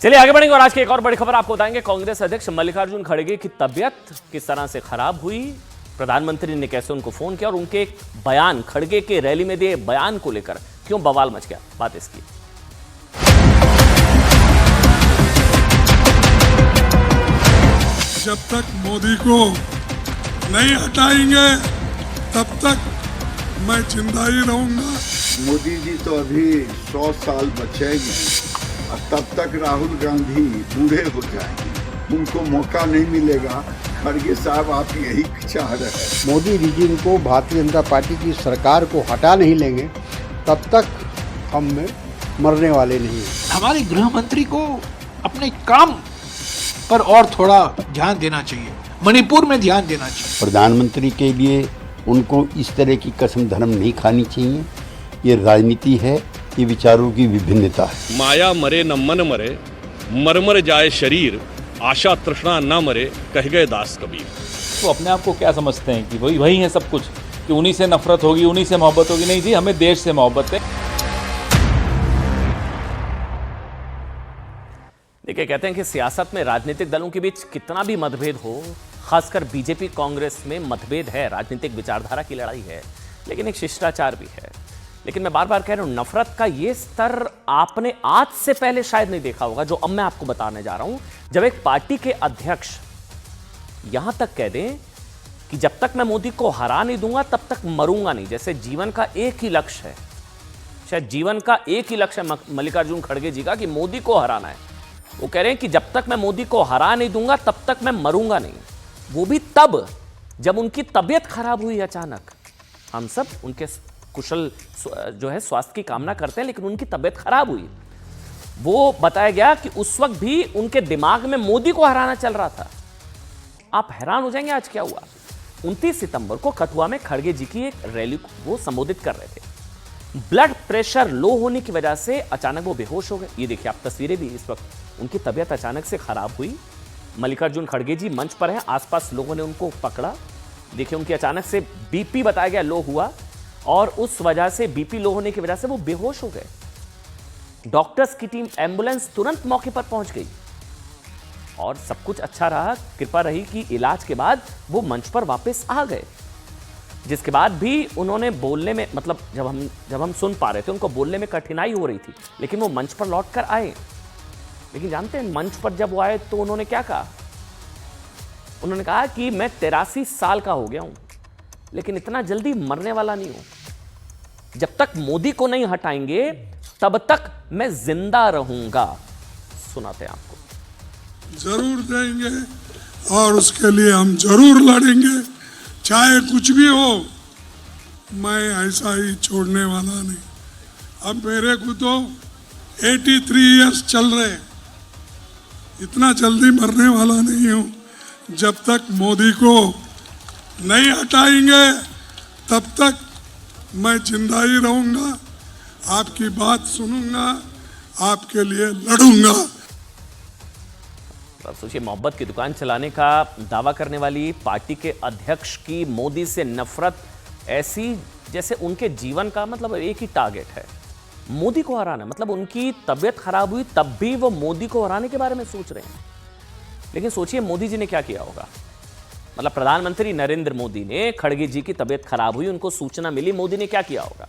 चलिए आगे बढ़ेंगे और आज की एक और बड़ी खबर आपको बताएंगे। कांग्रेस अध्यक्ष मल्लिकार्जुन खड़गे की तबीयत किस तरह से खराब हुई, प्रधानमंत्री ने कैसे उनको फोन किया और उनके एक बयान, खड़गे के रैली में दिए बयान को लेकर क्यों बवाल मच गया, बात इसकी। जब तक मोदी को नहीं हटाएंगे तब तक मैं जिंदा ही रहूंगा। मोदी जी तो अभी 100 साल बचेंगे और तब तक राहुल गांधी बूढ़े हो जाएंगे, उनको मौका नहीं मिलेगा। खड़गे साहब आप यही चाह रहे हैं। मोदी रिजिम को, भारतीय जनता पार्टी की सरकार को हटा नहीं लेंगे तब तक हम मरने वाले नहीं हैं। हमारे गृह मंत्री को अपने काम पर और थोड़ा ध्यान देना चाहिए, मणिपुर में ध्यान देना चाहिए। प्रधानमंत्री के लिए उनको इस तरह की कसम धर्म नहीं खानी चाहिए। ये राजनीति है, ये विचारों की विभिन्नता है। माया मरे न मन मरे, मर मर जाए शरीर, आशा तृष्णा न मरे, कह गए दास कबीर। तो अपने आप को क्या समझते हैं कि वही है सब कुछ, कि उन्हीं से नफरत होगी, उन्हीं से मोहब्बत होगी? नहीं जी, हमें देश से मोहब्बत है। देखिए, कहते हैं कि सियासत में राजनीतिक दलों के बीच कितना भी मतभेद हो, खासकर बीजेपी कांग्रेस में मतभेद है, राजनीतिक विचारधारा की लड़ाई है, लेकिन एक शिष्टाचार भी है। लेकिन मैं बार बार कह रहा हूं, नफरत का ये स्तर आपने आज से पहले शायद नहीं देखा होगा, जो अब मैं आपको बताने जा रहा हूं। जब एक पार्टी के अध्यक्ष यहां तक कह दें कि जब तक मैं मोदी को हरा नहीं दूंगा तब तक मरूंगा नहीं, जैसे जीवन का एक ही लक्ष्य है, शायद जीवन का एक ही लक्ष्य है मल्लिकार्जुन खड़गे जी का कि मोदी को हराना है। वो कह रहे हैं कि जब तक मैं मोदी को हरा नहीं दूंगा तब तक मैं मरूंगा नहीं। वो भी तब जब उनकी तबीयत खराब हुई अचानक। हम सब उनके कुशल जो है स्वास्थ्य की कामना करते हैं, लेकिन उनकी तबीयत खराब हुई। वो बताया गया कि उस वक्त भी उनके दिमाग में मोदी को हराना चल रहा था। आप हैरान हो जाएंगे आज क्या हुआ। 29 सितंबर को कठुआ में खड़गे जी की एक रैली को वो संबोधित कर रहे थे। ब्लड प्रेशर लो होने की वजह से अचानक वो बेहोश हो गए। ये देखिए आप तस्वीरें भी, इस वक्त उनकी तबीयत अचानक से खराब हुई। मल्लिकार्जुन खड़गे जी मंच पर हैं, आसपास लोगों ने उनको पकड़ा। देखिए उनकी अचानक से बीपी बताया गया लो हुआ और उस वजह से, बीपी लो होने की वजह से वो बेहोश हो गए। डॉक्टर्स की टीम, एम्बुलेंस तुरंत मौके पर पहुंच गई और सब कुछ अच्छा रहा। कृपा रही कि इलाज के बाद वो मंच पर वापस आ गए, जिसके बाद भी उन्होंने बोलने में, मतलब जब हम सुन पा रहे थे, उनको बोलने में कठिनाई हो रही थी, लेकिन वो मंच पर लौट कर आए। लेकिन जानते हैं मंच पर जब वो आए तो उन्होंने क्या कहा? उन्होंने कहा कि मैं 83 साल का हो गया हूं, लेकिन इतना जल्दी मरने वाला नहीं हूं। जब तक मोदी को नहीं हटाएंगे तब तक मैं जिंदा रहूंगा। सुनाते हैं आपको। जरूर देंगे और उसके लिए हम जरूर लड़ेंगे, चाहे कुछ भी हो। मैं ऐसा ही छोड़ने वाला नहीं। अब मेरे को तो 83 इयर्स चल रहे, इतना जल्दी मरने वाला नहीं हूं। जब तक मोदी को नहीं हटाएंगे तब तक मैं जिंदा ही रहूंगा, आपकी बात सुनूंगा, आपके लिए लड़ूंगा। सोचिए, मोहब्बत की दुकान चलाने का दावा करने वाली पार्टी के अध्यक्ष की मोदी से नफरत ऐसी जैसे उनके जीवन का मतलब एक ही टारगेट है, मोदी को हराना। मतलब उनकी तबीयत खराब हुई तब भी वो मोदी को हराने के बारे में सोच रहे हैं। लेकिन सोचिए मोदी जी ने क्या किया होगा। मतलब प्रधानमंत्री नरेंद्र मोदी ने, खड़गे जी की तबीयत खराब हुई, उनको सूचना मिली, मोदी ने क्या किया होगा।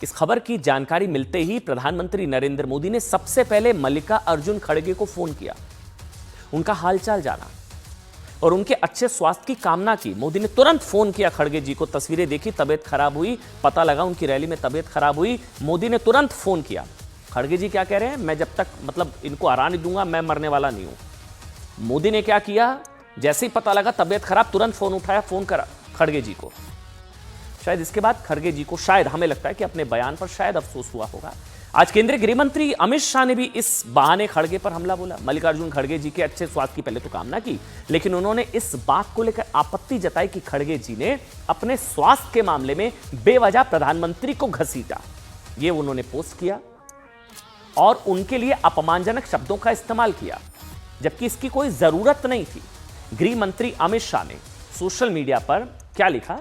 इस खबर की जानकारी मिलते ही प्रधानमंत्री नरेंद्र मोदी ने सबसे पहले मल्लिकार्जुन खड़गे को फोन किया, उनका हालचाल जाना और उनके अच्छे स्वास्थ्य की कामना की। मोदी ने तुरंत फोन किया खड़गे जी को, तस्वीरें देखी, तबीयत खराब हुई, पता लगा उनकी रैली में तबीयत खराब हुई। मोदी ने तुरंत फोन किया। खड़गे जी क्या कह रहे हैं? मैं जब तक मतलब इनको हरा नहीं दूंगा, मैं मरने वाला नहीं हूं। मोदी ने क्या किया? जैसे ही पता लगा तबीयत खराब, तुरंत फोन उठाया, फोन करा खड़गे जी को। शायद इसके बाद खड़गे जी को, शायद हमें लगता है कि अपने बयान पर शायद अफसोस हुआ होगा। आज केंद्रीय गृह मंत्री अमित शाह ने भी इस बहाने खड़गे पर हमला बोला। मल्लिकार्जुन खड़गे जी के अच्छे स्वास्थ्य की पहले तो कामना की, लेकिन उन्होंने इस बात को लेकर आपत्ति जताई कि खड़गे जी ने अपने स्वास्थ्य के मामले में बेवजह प्रधानमंत्री को घसीटा। ये उन्होंने पोस्ट किया और उनके लिए अपमानजनक शब्दों का इस्तेमाल किया, जबकि इसकी कोई जरूरत नहीं थी। गृह मंत्री अमित शाह ने सोशल मीडिया पर क्या लिखा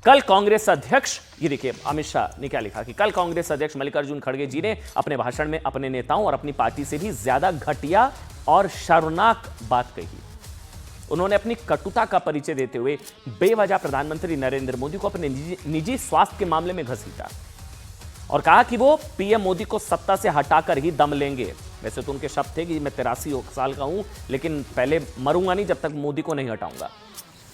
कल कांग्रेस अध्यक्ष, ये देखिए अमित शाह ने क्या लिखा कि कल कांग्रेस अध्यक्ष मल्लिकार्जुन खड़गे जी ने अपने भाषण में अपने नेताओं और अपनी पार्टी से भी ज्यादा घटिया और शर्मनाक बात कही। उन्होंने अपनी कटुता का परिचय देते हुए बेवजह प्रधानमंत्री नरेंद्र मोदी को अपने निजी स्वास्थ्य के मामले में घसीटा और कहा कि वो पीएम मोदी को सत्ता से हटाकर ही दम लेंगे। वैसे तो उनके शब्द थे कि मैं 83 साल का हूं, लेकिन पहले मरूंगा नहीं जब तक मोदी को नहीं हटाऊंगा।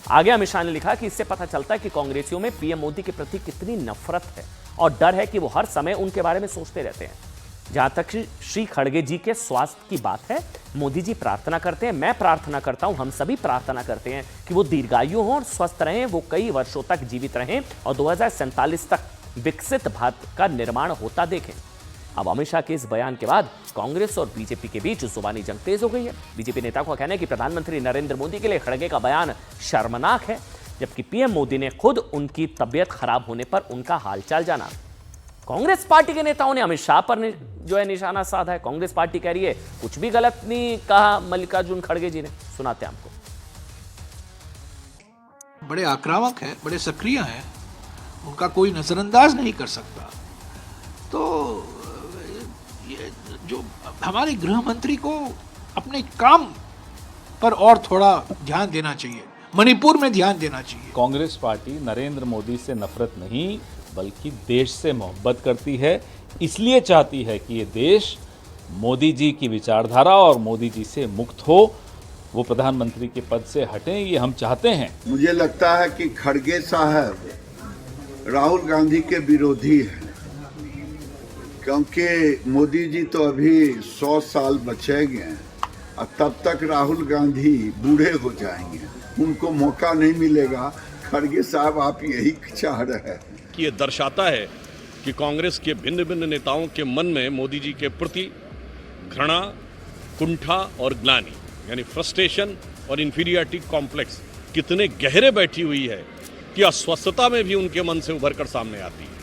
आगे अमित शाह ने लिखा कि इससे पता चलता है कि कांग्रेसियों में पीएम मोदी के प्रति कितनी नफरत है और डर है कि वो हर समय उनके बारे में सोचते रहते हैं। जहां तक श्री खड़गे जी के स्वास्थ्य की बात है, मोदी जी प्रार्थना करते हैं, मैं प्रार्थना करता हूं, हम सभी प्रार्थना करते हैं कि वो दीर्घायु हों और स्वस्थ रहें, वो कई वर्षों तक जीवित रहें और 2047 तक विकसित भारत का निर्माण होता देखें। अब अमित शाह के इस बयान के बाद कांग्रेस और बीजेपी के बीच जुबानी जंग तेज हो गई है। बीजेपी नेता का कहना है कि प्रधानमंत्री नरेंद्र मोदी के लिए खड़गे का बयान शर्मनाक है, जबकि पीएम मोदी ने खुद उनकी तबियत खराब होने पर उनका हालचाल जाना। कांग्रेस पार्टी के नेताओं ने अमित शाह पर जो है निशाना साधा है। कांग्रेस पार्टी कह रही है कुछ भी गलत नहीं कहा मल्लिकार्जुन खड़गे जी ने। सुनाते हैं आपको। बड़े आक्रामक हैं, बड़े सक्रिय हैं, उनका कोई नजरअंदाज नहीं कर सकता। तो ये जो हमारे गृह मंत्री को अपने काम पर और थोड़ा ध्यान देना चाहिए, मणिपुर में ध्यान देना चाहिए। कांग्रेस पार्टी नरेंद्र मोदी से नफरत नहीं बल्कि देश से मोहब्बत करती है, इसलिए चाहती है कि ये देश मोदी जी की विचारधारा और मोदी जी से मुक्त हो, वो प्रधानमंत्री के पद से हटें, ये हम चाहते हैं। मुझे लगता है कि खड़गे साहब राहुल गांधी के विरोधी हैं, क्योंकि मोदी जी तो अभी 100 साल बचेंगे और तब तक राहुल गांधी बूढ़े हो जाएंगे, उनको मौका नहीं मिलेगा। खड़गे साहब आप यही चाह रहे हैं कि ये दर्शाता है कि कांग्रेस के भिन्न भिन्न नेताओं के मन में मोदी जी के प्रति घृणा, कुंठा और ग्लानि यानी फ्रस्ट्रेशन और इन्फीरियरिटी कॉम्प्लेक्स कितने गहरे बैठी हुई है कि अस्वस्थता में भी उनके मन से उभर कर सामने आती है।